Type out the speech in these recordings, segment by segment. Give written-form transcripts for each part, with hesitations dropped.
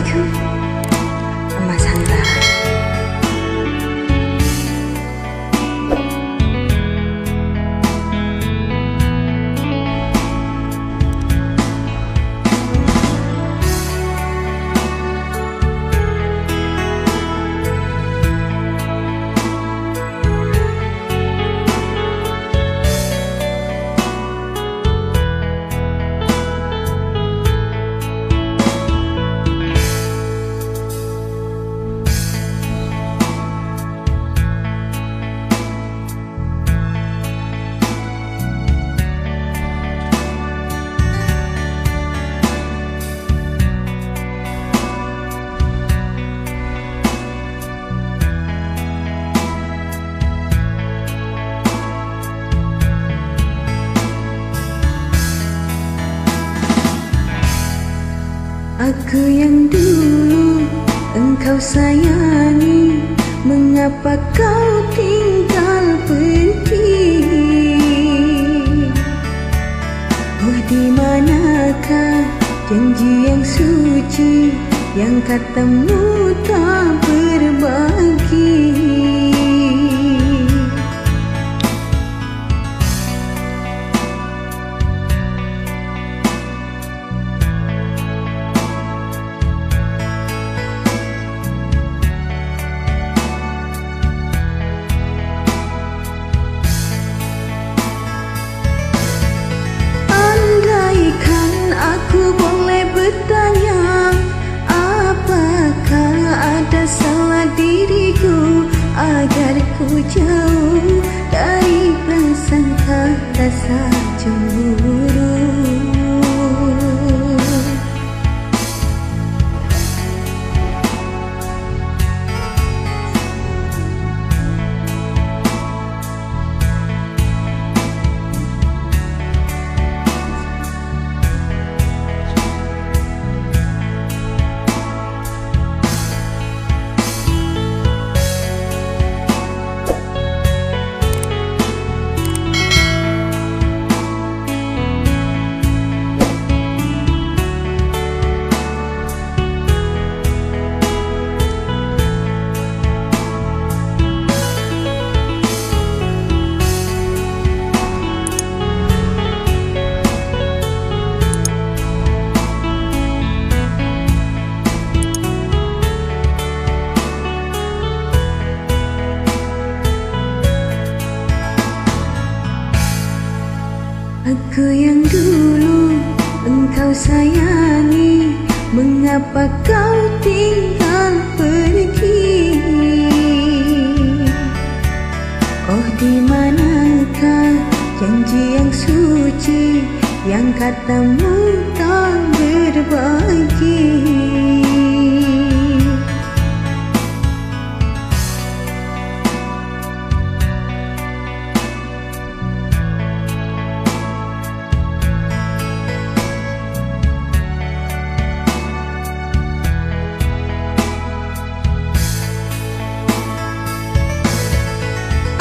hatiku, emas hantaran. Aku yang dulu engkau sayangi, mengapa kau tinggal pergi? Oh, di manakah janji yang suci yang katamu tak berbagi? Aku boleh bertanya, apakah ada salah diriku agar ku jauh dari prasangka rasa cemburu? Aku yang dulu engkau sayangi, mengapa kau tinggal pergi? Oh, di manakah janji yang suci yang katamu tak berbagi?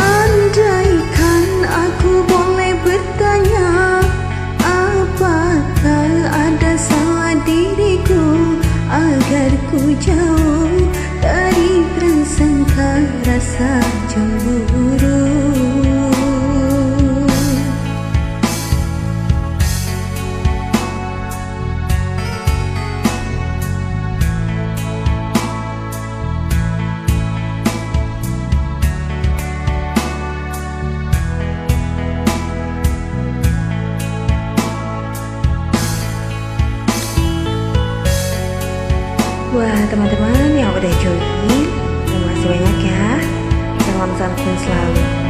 Andaikan aku boleh bertanya, apakah ada salah diriku agar ku jauh dari prasangka rasa cemburu? Wah, teman-teman yang udah join, terima kasih banyak ya. Salam santun selalu.